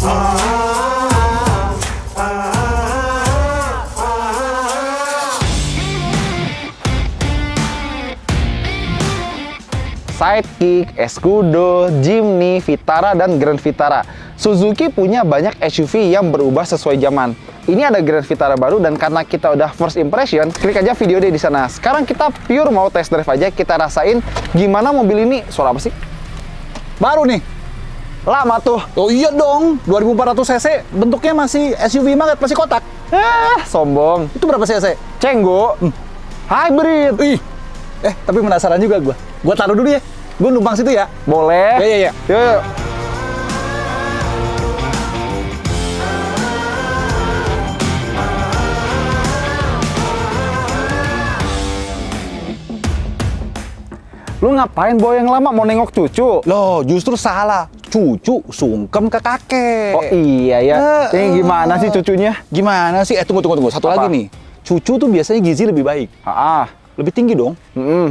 Sidekick, Escudo, Jimny, Vitara, dan Grand Vitara. Suzuki punya banyak SUV yang berubah sesuai zaman. Ini ada Grand Vitara baru, dan karena kita udah first impression, klik aja video deh di sana. Sekarang kita pure mau test drive aja, kita rasain gimana mobil ini. Suara apa sih? Baru nih. Lama tuh. Oh iya dong, 2400 cc, bentuknya masih SUV banget, masih kotak. Sombong. Itu berapa cc? Cenggo. Hybrid. Ih. Tapi penasaran juga gua. Gua taruh dulu ya. Gua numpang situ ya. Boleh. Ya. Yuk. Lu ngapain bawa yang lama, mau nengok cucu? Loh, justru salah. Cucu sungkem ke kakek. Oh iya ya. Ini gimana sih cucunya? Gimana sih? Tunggu. Satu Apa? lagi nih. Cucu tuh biasanya gizi lebih baik. Lebih tinggi dong.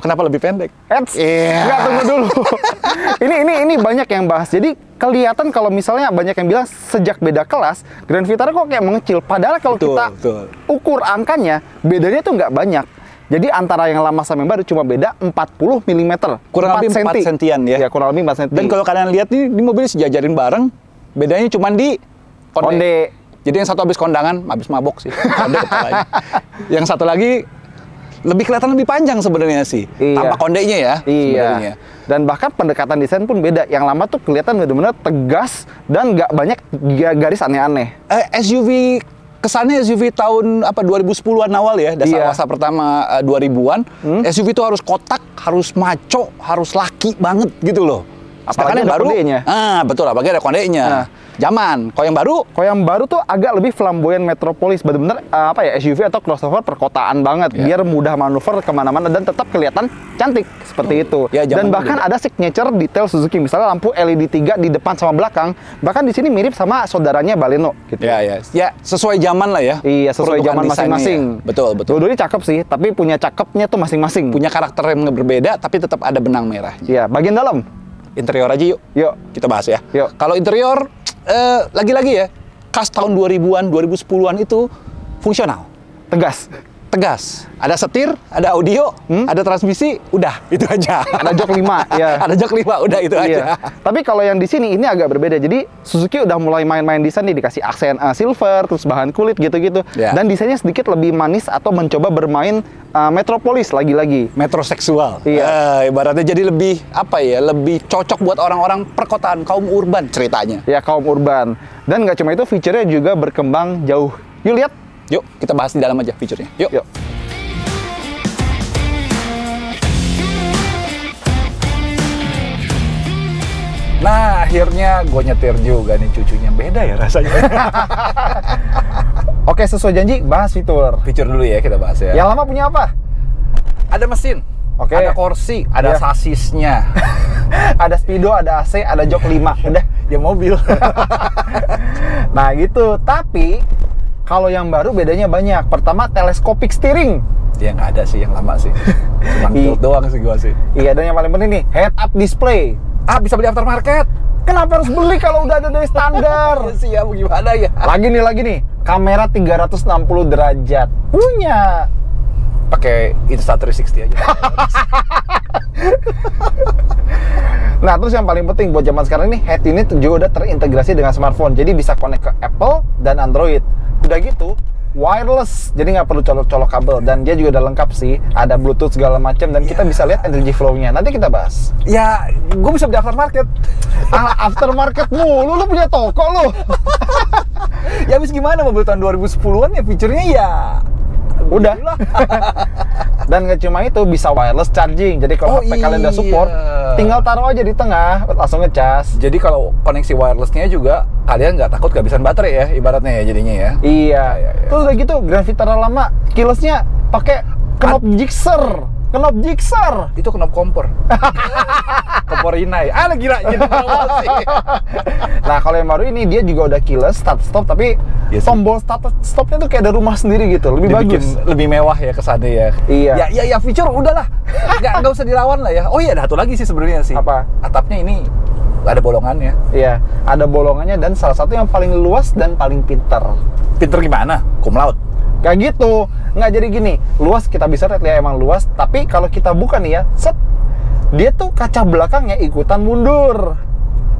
Kenapa lebih pendek? Nggak, tunggu dulu. ini banyak yang bahas. Jadi kelihatan kalau misalnya banyak yang bilang sejak beda kelas, Grand Vitara kok kayak mengecil. Padahal kalau kita ukur angkanya, bedanya tuh nggak banyak. Jadi antara yang lama sama yang baru cuma beda 40 mm. Kurang lebih 4 sentian ya. Ya, kurang lebih 4 cm. Dan kalau kalian lihat nih, di mobil sejajarin bareng, bedanya cuma di onde. Jadi yang satu habis kondangan, habis mabok sih. Onde kepalanya. Yang satu lagi lebih kelihatan lebih panjang sebenarnya sih. Tampak kondenya ya. Iya. Dan bahkan pendekatan desain pun beda. Yang lama tuh kelihatan benar-benar tegas dan nggak banyak garis aneh-aneh. SUV kesannya SUV tahun 2010-an awal ya, dasar pertama 2000-an. SUV itu harus kotak, harus maco, harus laki banget gitu loh. Apalagi ada kondenya. Betul, apalagi ada kondenya. Zaman. Kalau yang baru tuh agak lebih flamboyan metropolis, bener-bener SUV atau crossover perkotaan banget, biar mudah manuver kemana-mana dan tetap kelihatan cantik seperti itu. Ya, dan bahkan ada signature detail Suzuki, misalnya lampu LED 3 di depan sama belakang, bahkan di sini mirip sama saudaranya Baleno gitu. Ya, sesuai zaman lah ya. Iya, sesuai zaman masing-masing. Ya. Betul. Dua-duanya cakep sih, tapi punya cakepnya tuh masing-masing. Punya karakter yang berbeda, tapi tetap ada benang merahnya. Iya, bagian dalam. Interior aja yuk. Kita bahas ya. Kalau interior, lagi-lagi ya, khas tahun 2000-an, 2010-an itu fungsional. Tegas. Ada setir, ada audio, ada transmisi, udah itu aja. Ada jok 5, ya. Ada jok 5, udah itu aja. Tapi kalau yang di sini ini agak berbeda. Jadi Suzuki udah mulai main-main desain nih, dikasih aksen silver, terus bahan kulit gitu-gitu. Dan desainnya sedikit lebih manis atau mencoba bermain metropolis lagi-lagi. Metroseksual. Ibaratnya jadi lebih lebih cocok buat orang-orang perkotaan, kaum urban ceritanya. Ya, kaum urban. Dan nggak cuma itu, fiturnya juga berkembang jauh. Yuk lihat. Yuk, kita bahas di dalam aja fiturnya. Yuk. Nah, akhirnya gue nyetir juga nih cucunya. Beda ya rasanya. Oke, sesuai janji, bahas fitur. Fitur dulu ya, kita bahas ya. Yang lama punya apa? Ada mesin, ada kursi, ada sasisnya. Ada speedo, ada AC, ada jok 5. Udah, ya mobil. Nah gitu, tapi kalau yang baru bedanya banyak. Pertama, telescopic steering. Ya nggak ada sih yang lama sih. Cuma tilt doang sih gua sih. Iya, dan yang paling penting nih, head up display. Bisa beli aftermarket. Kenapa harus beli kalau udah ada dari standar? Siap, gimana ya? Lagi nih, kamera 360 derajat. Punya. Pakai Insta360 aja. Nah, terus yang paling penting buat zaman sekarang ini, head unit juga udah terintegrasi dengan smartphone. Jadi bisa connect ke Apple dan Android. Udah gitu, wireless, jadi nggak perlu colok-colok kabel. Dan dia juga udah lengkap sih, ada Bluetooth segala macam, dan kita bisa lihat energy flow-nya. Nanti kita bahas. Ya, gue bisa beli aftermarket. Aftermarket mulu, lu punya toko lu. Ya habis gimana, mobil tahun 2010-an ya fiturnya ya udah. Dan nggak cuma itu, bisa wireless charging. Jadi kalau HP kalian udah support, tinggal taruh aja di tengah, langsung ngecas. Jadi kalau koneksi wirelessnya juga, kalian nggak takut kehabisan baterai ya, ibaratnya ya jadinya ya. Iya. Terus udah gitu, Grand Vitara lama, keylessnya pakai knop jigsaw. Knop jigsaw. Itu knop kompor. Kompor inai. Gila jadi promosi. Nah, kalau yang baru ini dia juga udah keyless start stop, tapi tombol start stopnya tuh kayak ada rumah sendiri gitu, lebih bagus, lebih mewah ya kesannya ya. Iya. Ya fitur udahlah. Nggak usah dilawan lah ya. Oh iya, ada satu lagi sih sebenarnya sih. Apa? Atapnya ini ada bolongannya. Iya, ada bolongannya dan salah satu yang paling luas dan paling pintar. Pinter gimana? Cum laude. Kayak gitu. Nggak, jadi gini, luas kita bisa lihat ya emang luas, tapi kalau kita buka nih ya, set, dia tuh kaca belakangnya ikutan mundur.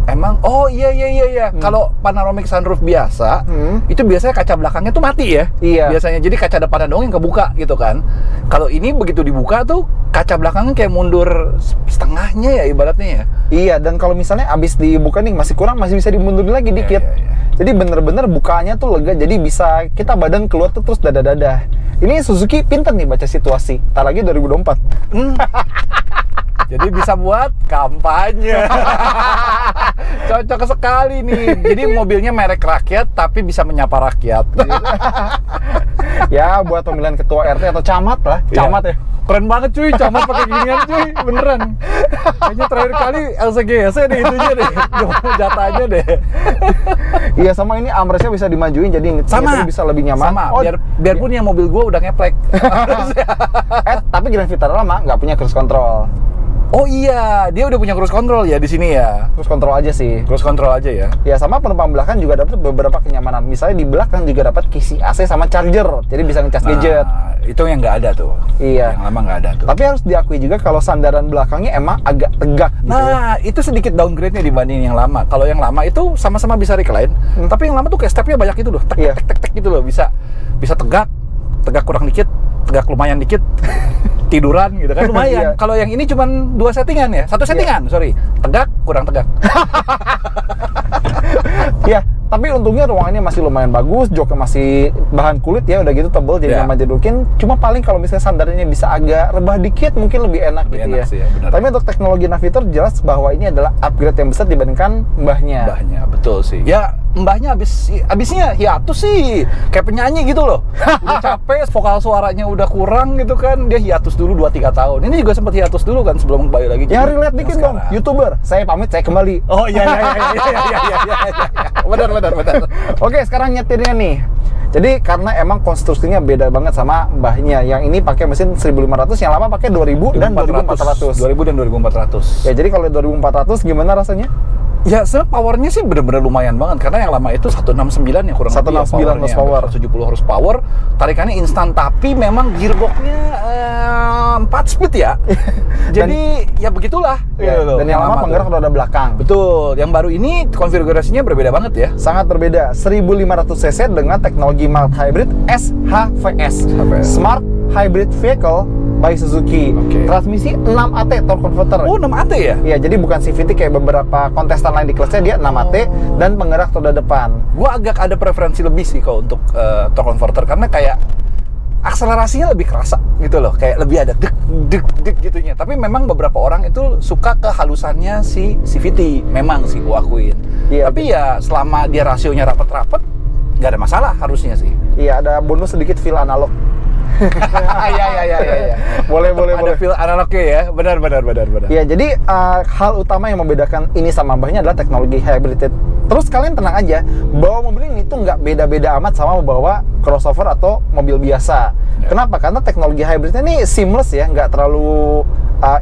Emang? Oh iya. Kalau panoramic sunroof biasa, itu biasanya kaca belakangnya tuh mati ya? Iya. Biasanya, jadi kaca depannya doang yang kebuka gitu kan. Kalau ini begitu dibuka tuh, kaca belakangnya kayak mundur setengahnya ya ibaratnya ya? Iya, dan kalau misalnya abis dibuka nih masih kurang, masih bisa dimundurin lagi dikit. Iya. Jadi bener-bener bukanya tuh lega, jadi bisa kita badan keluar tuh terus dada-dada. Ini Suzuki pinter nih baca situasi. Ntar lagi 2024. Jadi bisa buat kampanye. Cocok sekali nih. Jadi mobilnya merek rakyat tapi bisa menyapa rakyat. Ya buat pemilihan ketua RT atau camat lah. Camat ya. Keren banget cuy, camat pakai ginian cuy, beneran. Kayaknya terakhir kali LCGC deh itunya deh, jatahnya deh. Iya, sama ini armrestnya bisa dimajuin jadi sama bisa lebih nyaman. Sama, biarpun yang mobil gua udah ngeplek. Tapi Grand Vitara lama nggak punya cruise control. Oh iya, dia udah punya cruise control ya di sini ya. Cruise control aja sih. Cruise control aja ya. Ya, sama penumpang belakang juga dapat beberapa kenyamanan. Misalnya di belakang juga dapat kisi AC sama charger, jadi bisa ngecas gadget. Itu yang nggak ada tuh. Iya. Yang lama nggak ada tuh. Tapi harus diakui juga kalau sandaran belakangnya emang agak tegak. Gitu nah, itu sedikit downgrade-nya dibanding yang lama. Kalau yang lama itu sama-sama bisa recline, tapi yang lama tuh kayak stepnya banyak itu loh, tek gitu loh, bisa tegak kurang dikit, tegak lumayan dikit. Tiduran gitu kan lumayan. Kalau yang ini cuma 2 settingan ya, 1 settingan, sorry, tegak kurang tegak. Ya, tapi untungnya ruangannya masih lumayan bagus, joknya masih bahan kulit ya, udah gitu tebel jadi nyaman didudukin. Cuma paling kalau misalnya sandarannya bisa agak rebah dikit mungkin lebih enak gitu ya. Sih, ya, tapi untuk teknologi navigator jelas bahwa ini adalah upgrade yang besar dibandingkan mbahnya. Mbahnya, betul sih. Ya, mbahnya abisnya hiatus sih, kayak penyanyi gitu loh. Udah capek, vokal suaranya udah kurang gitu kan, dia hiatus dulu 2-3 tahun. Ini juga sempat hiatus dulu kan sebelum kembali lagi. Ya, relate dikit dong, YouTuber. Saya pamit, saya kembali. Oh iya. Benar. Oke, sekarang nyetirnya nih. Jadi karena emang konstruksinya beda banget sama mbahnya. Yang ini pakai mesin 1500, yang lama pakai 2000 dan 2400. 2000 dan 2400. Ya, jadi kalau 2400 gimana rasanya? Ya, sebenarnya powernya sih bener-bener lumayan banget karena yang lama itu 169 ya kurang 169 horsepower, 170 horsepower, tarikannya instan tapi memang gearboxnya 4 speed ya. Jadi ya begitulah. Ya, gitu. Dan yang lama penggerak roda belakang. Betul. Yang baru ini konfigurasinya berbeda banget ya. Sangat berbeda. 1500 cc dengan teknologi mild hybrid SHVS. Smart Hybrid Vehicle by Suzuki. Transmisi 6AT torque converter. Oh, 6AT ya? Iya, jadi bukan CVT kayak beberapa kontestan lain di kelasnya, dia 6AT dan penggerak roda depan. Gua agak ada preferensi lebih sih kalau untuk torque converter karena kayak akselerasinya lebih kerasa gitu loh, kayak lebih ada dek gitunya. Tapi memang beberapa orang itu suka kehalusannya si CVT, memang sih gua akuin. Iya, tapi ya selama dia rasionya rapet-rapet nggak ada masalah harusnya sih. Iya, ada bonus sedikit feel analog. Iya. Boleh. Ada feel analognya ya, benar. Iya, jadi hal utama yang membedakan ini sama mbahnya adalah teknologi hybrid. Terus kalian tenang aja, bawa mobil ini tuh nggak beda-beda amat sama membawa crossover atau mobil biasa. Ya. Kenapa? Karena teknologi hybridnya ini seamless ya, nggak terlalu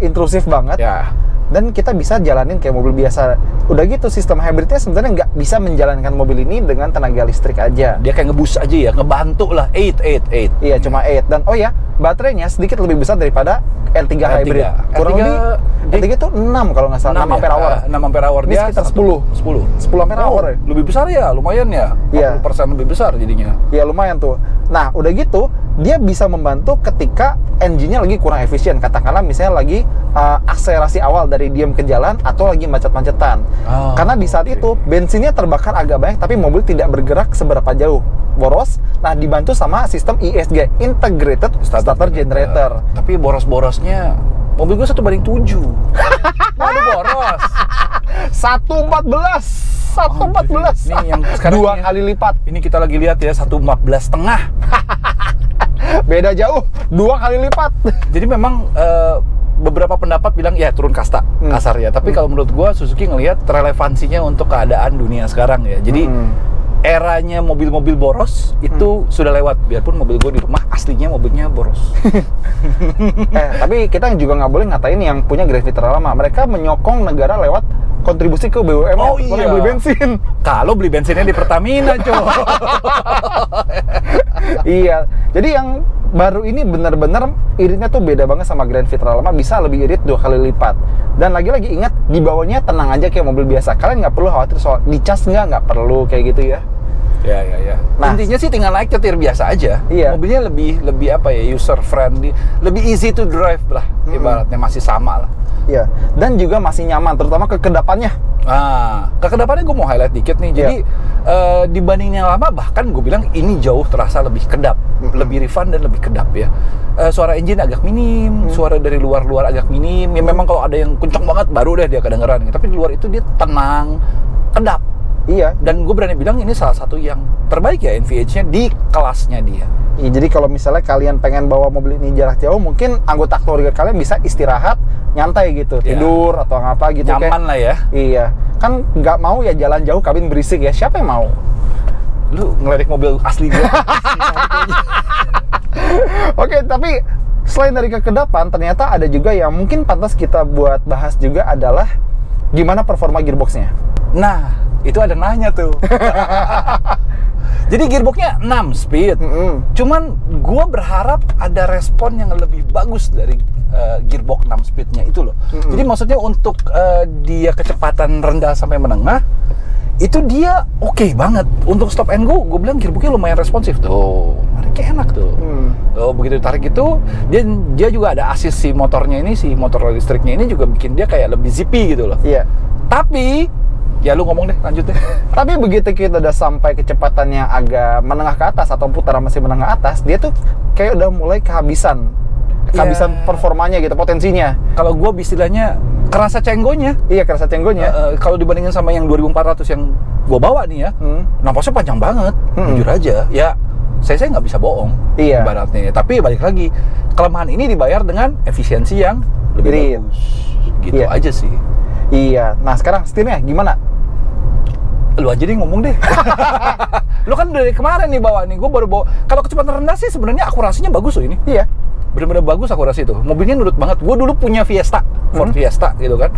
intrusif banget. Ya. Dan kita bisa jalanin kayak mobil biasa. Udah gitu, sistem hybridnya sebenarnya nggak bisa menjalankan mobil ini dengan tenaga listrik aja. Dia kayak ngebus aja ya, ngebantu lah. 8. Iya, cuma 8. Dan oh ya, baterainya sedikit lebih besar daripada R3 hybrid. Kurang lebih R3 itu 6 kalau nggak salah, 6 ampere hour. 6 ampere hour. Ini Dia sekitar 10 ampere hour ya. Lebih besar ya, lumayan ya. 40% lebih besar jadinya. Iya, lumayan tuh. Nah, udah gitu, dia bisa membantu ketika engine-nya lagi kurang efisien. Katakanlah misalnya lagi akselerasi awal dari diam ke jalan atau lagi macet-macetan. Karena di saat itu bensinnya terbakar agak banyak tapi mobil tidak bergerak seberapa jauh. Boros. Nah, dibantu sama sistem ISG, Integrated Starter Generator. Tapi boros-borosnya mobil gue 1/7. Waduh, boros. 114. Nih yang sekarang 2 kali lipat. Ini kita lagi lihat ya, 114,5. Beda jauh, 2 kali lipat. Jadi memang beberapa pendapat bilang ya turun kasta kasar ya. Tapi kalau menurut gua Suzuki ngelihat relevansinya untuk keadaan dunia sekarang ya. Jadi eranya mobil-mobil boros itu sudah lewat. Biarpun mobil gua di rumah aslinya mobilnya boros. Tapi kita juga nggak boleh ngatain yang punya Grand Vitara lama. Mereka menyokong negara lewat kontribusi ke BUMN. Oh iya. Beli bensin. Kalau beli bensinnya di Pertamina, coy. Iya. Jadi yang baru ini benar-benar iritnya tuh beda banget sama Grand Vitara lama, bisa lebih irit 2 kali lipat. Dan lagi-lagi ingat, di bawahnya tenang aja kayak mobil biasa. Kalian nggak perlu khawatir soal dicas nggak perlu kayak gitu ya. Ya. Nah, intinya sih tinggal naik nyetir biasa aja. Iya. Mobilnya lebih apa ya, user friendly, lebih easy to drive lah, ibaratnya masih sama lah. Iya. Dan juga masih nyaman, terutama kekedapannya. Nah, kekedapannya gue mau highlight dikit nih. Jadi dibanding yang lama, bahkan gue bilang ini jauh terasa lebih kedap, lebih refine dan lebih kedap ya. Suara engine agak minim, suara dari luar agak minim. Ya memang kalau ada yang kencang banget baru deh dia kedengeran. Tapi di luar itu dia tenang, kedap. Iya. Dan gue berani bilang ini salah satu yang terbaik ya NVH-nya di kelasnya dia. Iya, jadi kalau misalnya kalian pengen bawa mobil ini jarak jauh, mungkin anggota keluarga kalian bisa istirahat, nyantai gitu, tidur atau apa gitu. Nyaman lah ya. Iya, kan nggak mau ya jalan jauh kabin berisik ya, siapa yang mau? Lu ngelirik mobil asli gue. Oke, tapi selain dari kekedapan, ternyata ada juga yang mungkin pantas kita buat bahas juga adalah gimana performa gearboxnya. Nah, itu ada nanya tuh. Jadi gearboxnya 6 speed. Cuman gue berharap ada respon yang lebih bagus dari gearbox 6 speednya itu loh. Jadi maksudnya untuk dia kecepatan rendah sampai menengah, itu dia oke banget. Untuk stop and go, gue bilang gearboxnya lumayan responsif tuh. Kayak enak tuh. Tuh begitu ditarik itu, dia juga ada assist si motornya ini, si motor listriknya ini juga bikin dia kayak lebih zippy gitu loh. Iya. Tapi ya lu ngomong deh, lanjut deh. Tapi begitu kita udah sampai kecepatannya agak menengah ke atas atau putaran masih menengah atas, dia tuh kayak udah mulai kehabisan performanya gitu, potensinya. Kalau gua istilahnya kerasa cenggonya. Iya, kerasa cenggonya. Kalau dibandingin sama yang 2400 yang gua bawa nih ya, napasnya panjang banget, jujur aja. Ya, saya nggak bisa bohong, ibaratnya. Tapi balik lagi, kelemahan ini dibayar dengan efisiensi yang lebih bagus. Gitu aja sih. Iya. Nah, sekarang setirnya gimana? Lu aja deh ngomong deh. Lu kan dari kemarin nih bawa nih, gue baru bawa. Kalau kecepatan rendah sih sebenarnya akurasinya bagus loh ini. Iya. Bener-bener bagus akurasi itu. Mobilnya nurut banget. Gue dulu punya Fiesta, Ford Fiesta gitu kan.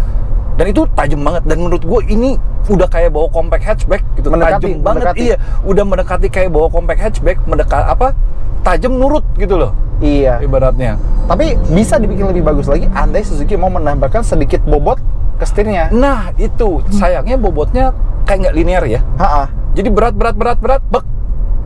Dan itu tajam banget. Dan menurut gue ini udah kayak bawa compact hatchback gitu. Tajam banget. Iya. Udah mendekati kayak bawa compact hatchback, tajam nurut gitu loh. Iya. Ibaratnya. Tapi bisa dibikin lebih bagus lagi andai Suzuki mau menambahkan sedikit bobot ke setirnya. Nah itu sayangnya bobotnya kayak nggak linear ya. Jadi berat, bek.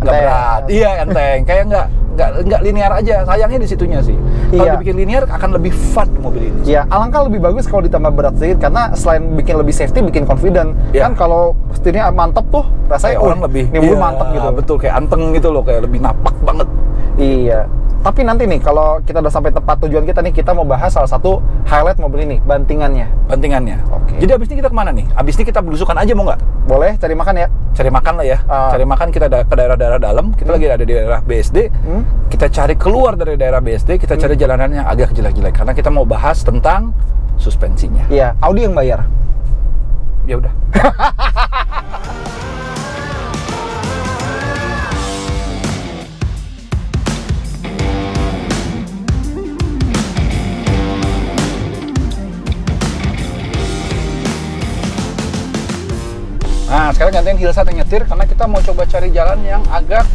Nggak berat. Iya enteng. Kayak nggak linear aja. Sayangnya di situnya sih. Kalau dibikin linear akan lebih fun mobil ini. Iya. Alangkah lebih bagus kalau ditambah berat sedikit karena selain bikin lebih safety, bikin confident. Kan kalau setirnya mantep tuh rasanya orang lebih. Ini mobil mantep gitu. Betul, kayak anteng gitu loh, kayak lebih napak banget. Iya. Tapi nanti nih, kalau kita udah sampai tempat tujuan kita nih, kita mau bahas salah satu highlight mobil ini, bantingannya. Oke. Jadi abis ini kita kemana nih? Abis ini kita belusukan aja mau nggak? Boleh, cari makan ya? Cari makan lah ya. Cari makan, kita ke daerah-daerah dalam. Kita lagi ada di daerah BSD. Kita cari keluar dari daerah BSD, kita cari jalanan yang agak jelek-jelek. Karena kita mau bahas tentang suspensinya. Iya, Audi yang bayar. Ya udah. Nah, sekarang gantian Hilsa yang nyetir karena kita mau coba cari jalan yang agak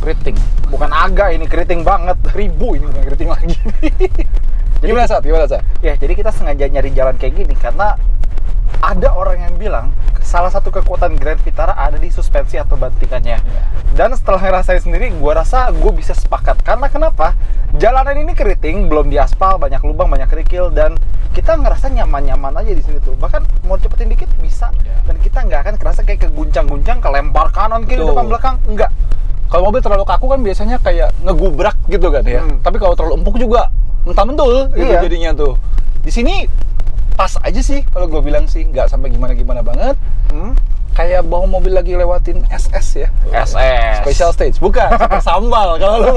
keriting. Bukan agak, ini keriting banget. 1000 ini bukan keriting lagi. Gimana, Sat? Ya, jadi kita sengaja nyari jalan kayak gini karena ada orang yang bilang salah satu kekuatan Grand Vitara ada di suspensi atau bantingannya. Dan setelah ngerasain sendiri, gue rasa gue bisa sepakat. Karena kenapa? Jalanan ini keriting, belum diaspal, banyak lubang, banyak kerikil, dan kita ngerasa nyaman-nyaman aja di sini tuh. Bahkan mau cepetin dikit bisa, dan kita nggak akan kerasa kayak keguncang-guncang, kelempar kanan kiri depan belakang, enggak. Kalau mobil terlalu kaku kan biasanya kayak ngegubrak gitu kan ya. Tapi kalau terlalu empuk juga mentah-mentul gitu jadinya tuh. Di sini pas aja sih kalau gue bilang sih, nggak sampai gimana-gimana banget. Kayak bawa mobil lagi lewatin SS ya. SS. Special stage, bukan super sambal kalau lu.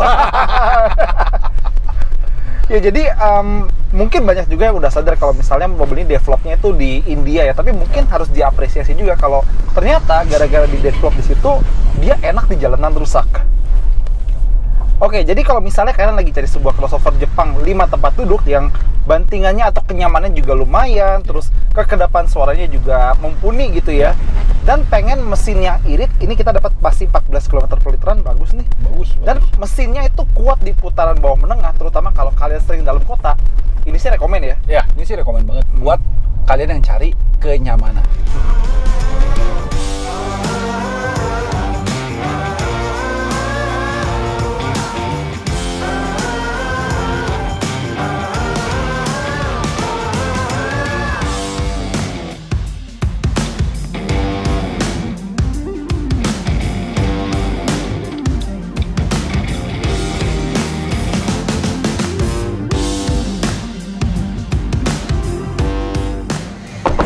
Ya jadi mungkin banyak juga yang udah sadar kalau misalnya mobil ini developnya itu di India ya, tapi mungkin harus diapresiasi juga kalau ternyata gara-gara di develop di situ dia enak di jalanan rusak. Oke, jadi kalau misalnya kalian lagi cari sebuah crossover Jepang 5 tempat duduk yang bantingannya atau kenyamanannya juga lumayan, terus kekedapan suaranya juga mumpuni gitu ya. Dan pengen mesin yang irit, ini kita dapat pasti 14 km per literan, bagus nih. Bagus. Dan mesinnya itu kuat di putaran bawah menengah, terutama kalau kalian sering dalam kota. Ini sih rekomen ya. Ya, ini sih rekomen banget buat kalian yang cari kenyamanan.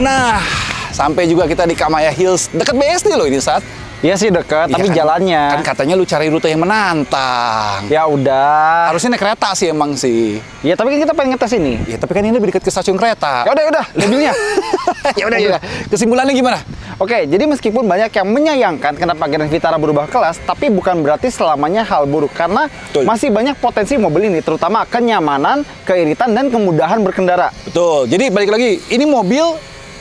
Nah, sampai juga kita di Kamaya Hills, dekat BSD loh ini saat. Iya sih dekat, tapi kan, jalannya. Kan katanya lu cari rute yang menantang. Ya udah. Harusnya naik kereta sih emang sih. Ya tapi kan kita pengen ngetes ini. Ya tapi kan ini lebih dekat ke stasiun kereta. Ya udah, mobilnya. Ya udah. Kesimpulannya gimana? Oke, jadi meskipun banyak yang menyayangkan kenapa Grand Vitara berubah kelas, tapi bukan berarti selamanya hal buruk karena Betul. masih banyak potensi mobil ini, terutama kenyamanan, keiritan, dan kemudahan berkendara. Betul. Jadi balik lagi, ini mobil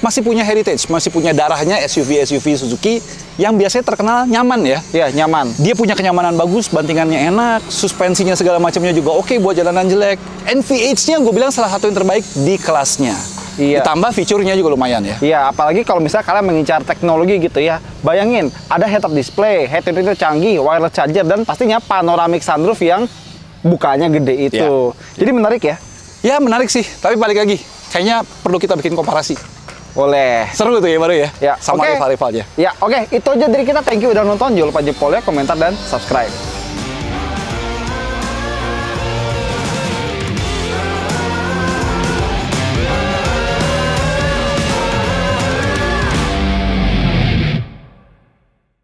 masih punya heritage, masih punya darahnya SUV Suzuki yang biasanya terkenal nyaman ya. Ya, nyaman. Dia punya kenyamanan bagus, bantingannya enak, suspensinya segala macamnya juga oke buat jalanan jelek. NVH-nya gue bilang salah satu yang terbaik di kelasnya. Iya. Ditambah fiturnya juga lumayan ya. Iya, apalagi kalau misalnya kalian mengincar teknologi gitu ya. Bayangin, ada head-up display, head-up itu canggih, wireless charger, dan pastinya panoramic sunroof yang bukanya gede itu. Iya. Jadi menarik ya? Ya menarik sih, tapi balik lagi, kayaknya perlu kita bikin komparasi. Boleh. Seru tuh ya baru ya? Ya, sama oke. rival-rivalnya. Ya, oke. Itu aja dari kita. Thank you udah nonton. Jangan lupa jempolnya, komentar, dan subscribe.